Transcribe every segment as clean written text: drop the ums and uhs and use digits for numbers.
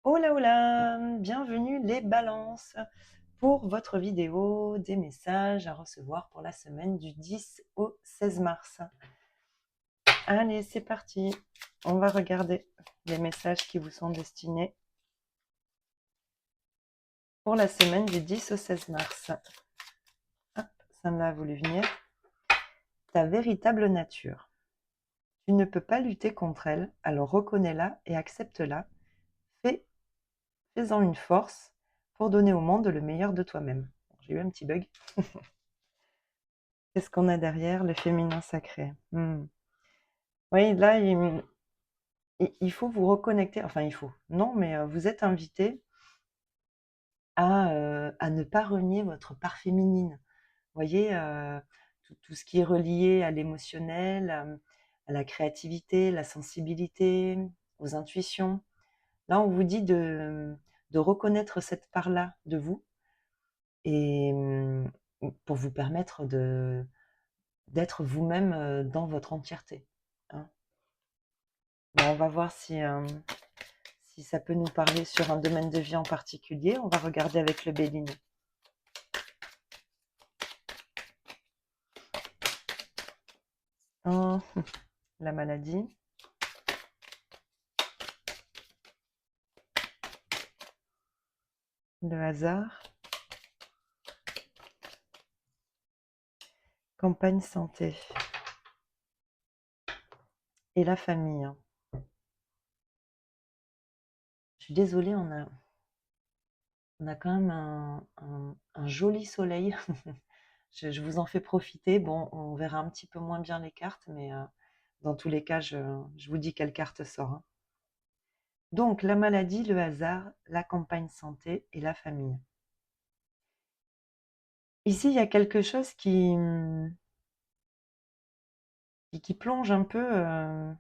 Hola hola, bienvenue les balances pour votre vidéo des messages à recevoir pour la semaine du 10 au 16 mars. Allez, c'est parti. On va regarder les messages qui vous sont destinés pour la semaine du 10 au 16 mars. Hop, ça me l'a voulu venir. Ta véritable nature. Tu ne peux pas lutter contre elle, alors reconnais-la et accepte-la. Fais-en une force pour donner au monde le meilleur de toi-même. J'ai eu un petit bug. Qu'est-ce qu'on a derrière? Le féminin sacré. Oui, là, il faut vous reconnecter. Enfin, il faut. Non, mais vous êtes invité à ne pas renier votre part féminine. Vous voyez, tout ce qui est relié à l'émotionnel, à la créativité, la sensibilité, aux intuitions. Là, on vous dit de reconnaître cette part-là de vous et pour vous permettre d'être vous-même dans votre entièreté, hein. Bon, on va voir si ça peut nous parler sur un domaine de vie en particulier. On va regarder avec le Béline. Oh, la maladie, le hasard, campagne santé et la famille. Je suis désolée, on a quand même un joli soleil. Je vous en fais profiter. Bon, on verra un petit peu moins bien les cartes, mais dans tous les cas, je vous dis quelle carte sort, hein. Donc, la maladie, le hasard, la campagne santé et la famille. Ici, il y a quelque chose qui plonge un peu.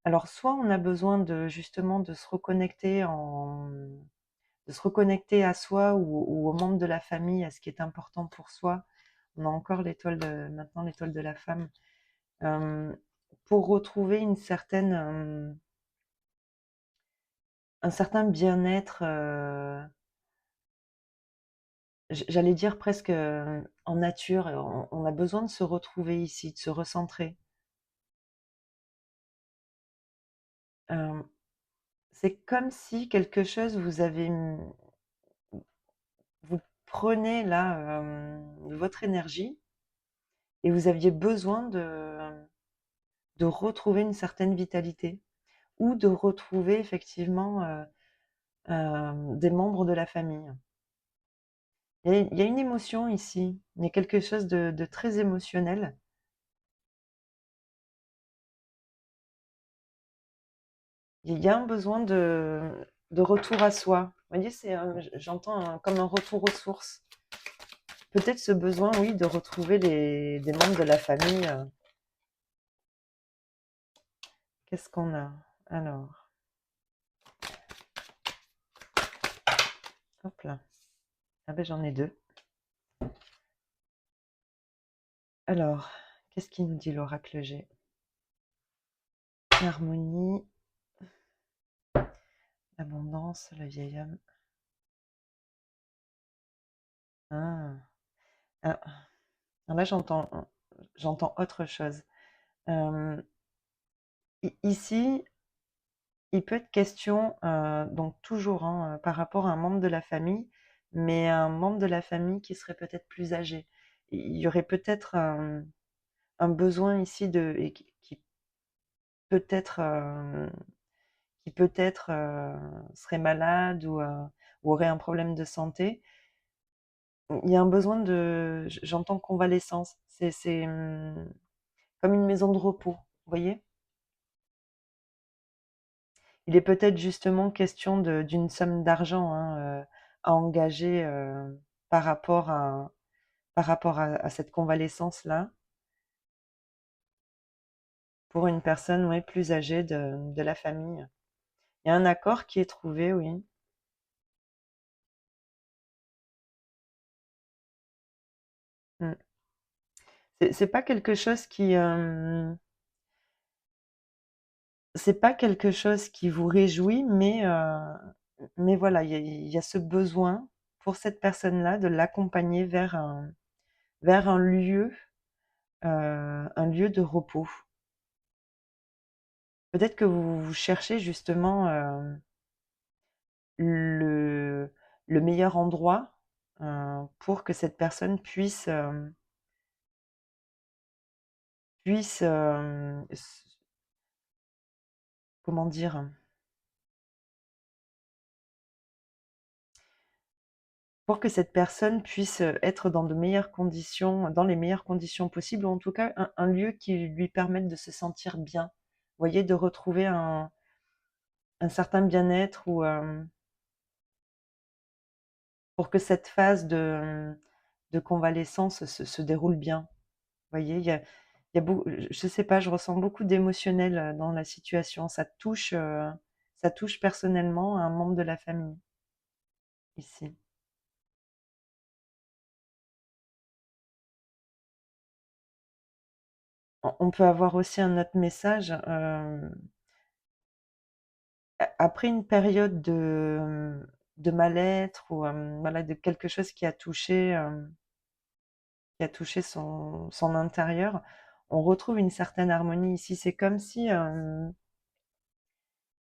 Alors, soit on a besoin justement de se reconnecter à soi ou aux membres de la famille, à ce qui est important pour soi. On a encore maintenant l'étoile de la femme, euh, pour retrouver un certain bien-être. J'allais dire presque en nature. On a besoin de se retrouver ici, de se recentrer. Euh, c'est comme si quelque chose vous prenez là votre énergie et vous aviez besoin de retrouver une certaine vitalité ou de retrouver effectivement des membres de la famille. Il y a une émotion ici, il y a quelque chose de très émotionnel. Il y a un besoin de retour à soi. Vous voyez, j'entends comme un retour aux sources. Peut-être ce besoin, oui, de retrouver des membres de la famille. Qu'est-ce qu'on a? Alors, hop là. Ah ben j'en ai deux. Alors, qu'est-ce qu'il nous dit l'oracle G? L'harmonie, l'abondance, le vieil homme. Ah, ah. Alors là, j'entends autre chose. Euh, Ici, il peut être question, donc toujours, hein, par rapport à un membre de la famille, mais un membre de la famille qui serait peut-être plus âgé. Il y aurait peut-être un besoin ici qui peut-être serait malade ou aurait un problème de santé. Il y a un besoin j'entends convalescence. C'est comme une maison de repos, vous voyez? Il est peut-être justement question d'une somme d'argent, hein, à engager par rapport à cette convalescence-là pour une personne, ouais, plus âgée de la famille. Il y a un accord qui est trouvé, oui. Mm. C'est pas quelque chose c'est pas quelque chose qui vous réjouit, mais voilà, il y a ce besoin pour cette personne-là de l'accompagner vers un lieu de repos. Peut-être que vous cherchez justement le, le meilleur endroit pour que cette personne puisse, comment dire, pour que cette personne puisse être dans de meilleures conditions, dans les meilleures conditions possibles, ou en tout cas un lieu qui lui permette de se sentir bien. Vous voyez, de retrouver un certain bien-être ou pour que cette phase de convalescence se déroule bien. Vous voyez, il y a je sais pas, je ressens beaucoup d'émotionnel dans la situation. Ça touche personnellement un membre de la famille ici. On peut avoir aussi un autre message. Après une période de mal-être ou voilà, de quelque chose qui a touché son intérieur, on retrouve une certaine harmonie ici. C'est comme si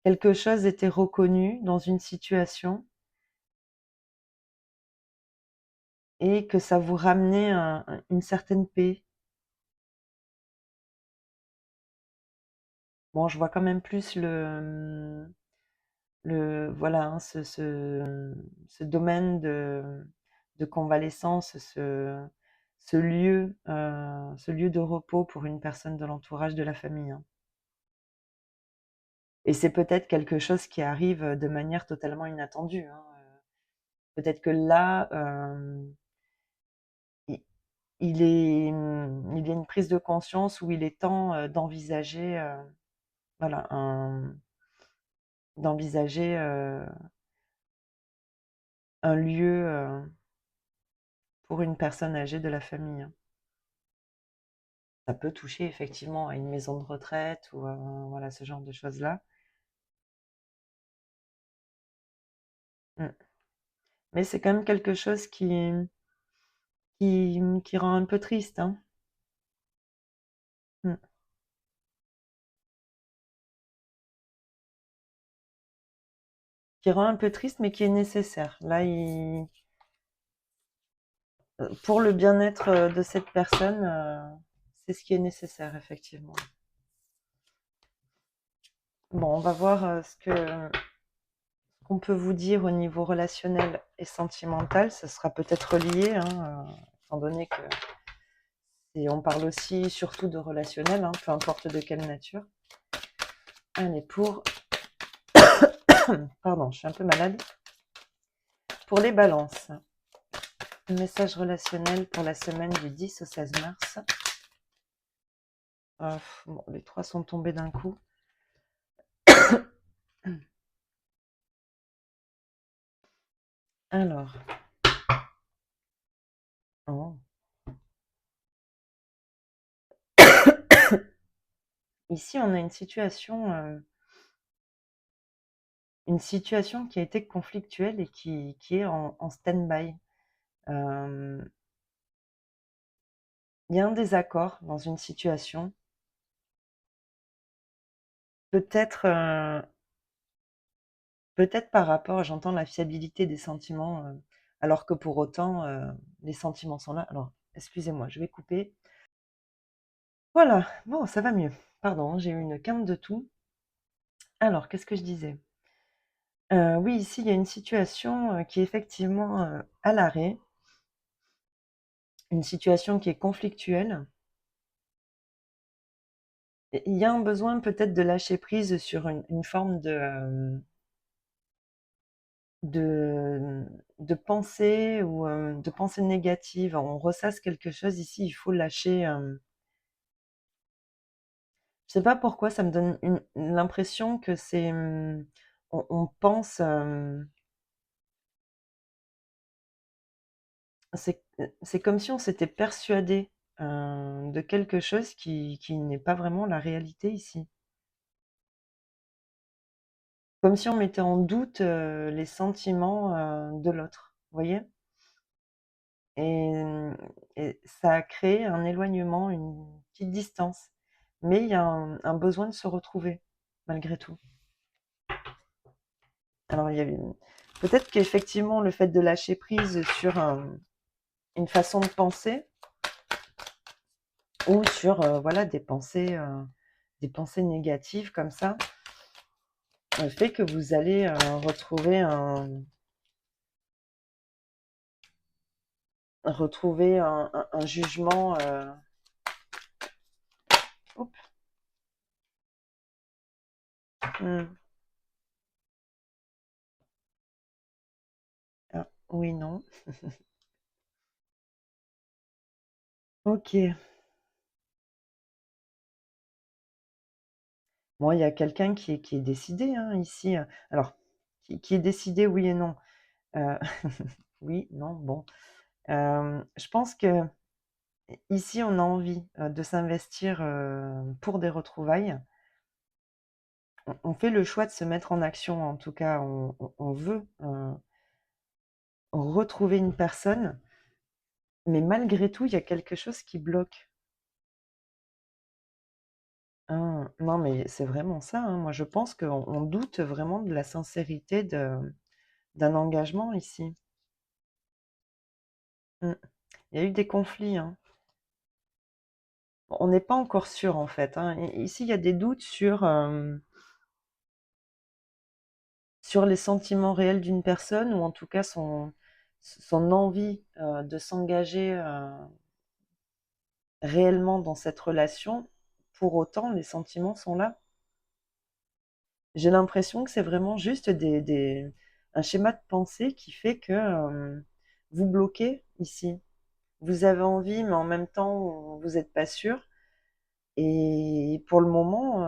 quelque chose était reconnu dans une situation et que ça vous ramenait une certaine paix. Bon, je vois quand même plus voilà, hein, ce domaine de convalescence, ce lieu de repos pour une personne de l'entourage de la famille, hein. Et c'est peut-être quelque chose qui arrive de manière totalement inattendue, hein. Peut-être que là, i il y a une prise de conscience où il est temps d'envisager, voilà, d'envisager un lieu pour une personne âgée de la famille, hein. Ça peut toucher effectivement à une maison de retraite ou voilà, ce genre de choses-là. Mm. Mais c'est quand même quelque chose qui rend un peu triste, hein. Mm. Qui rend un peu triste, mais qui est nécessaire. Là, pour le bien-être de cette personne, c'est ce qui est nécessaire, effectivement. Bon, on va voir qu'on peut vous dire au niveau relationnel et sentimental. Ça sera peut-être lié, hein, étant donné que on parle aussi surtout de relationnel, hein, peu importe de quelle nature. Allez, pardon, je suis un peu malade. Pour les balances, message relationnel pour la semaine du 10 au 16 mars. Bon, les trois sont tombés d'un coup. Alors, oh. Ici, on a une situation qui a été conflictuelle et qui est en stand-by. Il y a un désaccord dans une situation. Peut-être peut-être par rapport, j'entends la fiabilité des sentiments, alors que pour autant, les sentiments sont là. Alors, excusez-moi, je vais couper. Voilà, bon, ça va mieux. Pardon, j'ai eu une quinte de toux. Alors, qu'est-ce que je disais? Oui, ici, il y a une situation qui est effectivement à l'arrêt, une situation qui est conflictuelle. Et il y a un besoin peut-être de lâcher prise sur une forme de, de pensée ou de pensée négative. On ressasse quelque chose ici, il faut lâcher. Je sais pas pourquoi, ça me donne l'impression que on pense, c'est comme si on s'était persuadé de quelque chose qui n'est pas vraiment la réalité ici. comme si on mettait en doute les sentiments de l'autre, vous voyez? Et, et ça a créé un éloignement, une petite distance. Mais il y a un besoin de se retrouver, malgré tout. Alors, il y a peut-être qu'effectivement, le fait de lâcher prise sur une façon de penser ou sur voilà, des pensées négatives comme ça, fait que vous allez retrouver un jugement. Oups, ah, oui, non. Ok. Bon, il y a quelqu'un qui est décidé hein, ici. Alors, qui est décidé, oui et non. Euh, oui, non, bon. Je pense que ici, on a envie de s'investir pour des retrouvailles. On fait le choix de se mettre en action, en tout cas, on veut retrouver une personne, mais malgré tout, il y a quelque chose qui bloque. Hein, non, mais c'est vraiment ça. Hein. Moi, je pense qu'on doute vraiment de la sincérité d'un engagement ici. Mm. Il y a eu des conflits. Hein. On n'est pas encore sûr, en fait. Hein. Ici, il y a des doutes sur les sentiments réels d'une personne, ou en tout cas son envie de s'engager réellement dans cette relation. Pour autant, les sentiments sont là. J'ai l'impression que c'est vraiment juste un schéma de pensée qui fait que vous bloquez ici. Vous avez envie, mais en même temps, vous n'êtes pas sûr. Et pour le moment,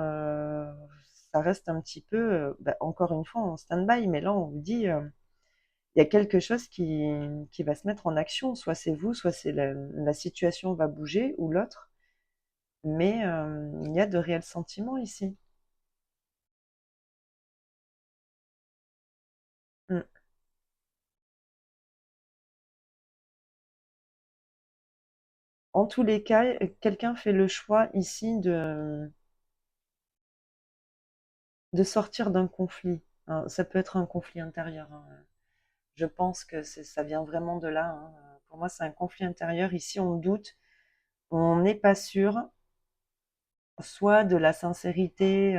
ça reste un petit peu, encore une fois, en stand-by. Mais là, on vous dit, il y a quelque chose qui va se mettre en action. Soit c'est vous, soit c'est la situation va bouger, ou l'autre. Mais il y a de réels sentiments ici. Mm. En tous les cas, quelqu'un fait le choix ici de sortir d'un conflit. Hein. Ça peut être un conflit intérieur. Hein. Je pense que ça vient vraiment de là. Hein. Pour moi, c'est un conflit intérieur. Ici, on doute, on n'est pas sûr, soit de la sincérité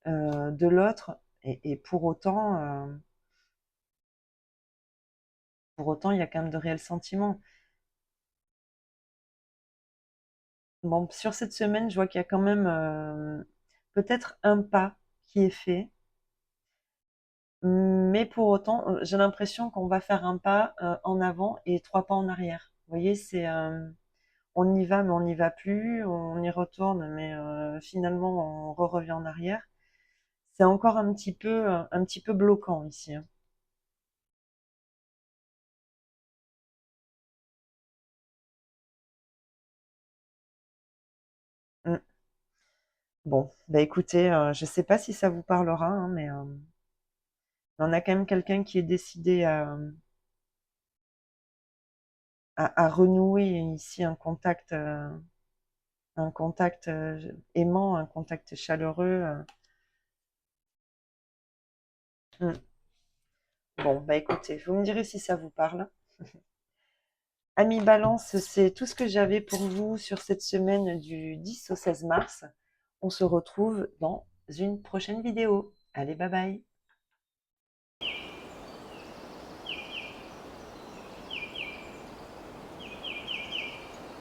de l'autre, et pour autant, il y a quand même de réels sentiments. Bon, sur cette semaine, je vois qu'il y a quand même peut-être un pas qui est fait. Mais pour autant, j'ai l'impression qu'on va faire un pas en avant et trois pas en arrière. Vous voyez, c'est on y va, mais on n'y va plus. On y retourne, mais finalement, on revient en arrière. C'est encore un petit peu bloquant ici. Hein. Mm. Bon, bah écoutez, je sais pas si ça vous parlera, hein, mais on a quand même quelqu'un qui est décidé à renouer ici un contact aimant, un contact chaleureux. Mm. Bon, bah écoutez, vous me direz si ça vous parle. Amis Balance, c'est tout ce que j'avais pour vous sur cette semaine du 10 au 16 mars. On se retrouve dans une prochaine vidéo. Allez, bye bye.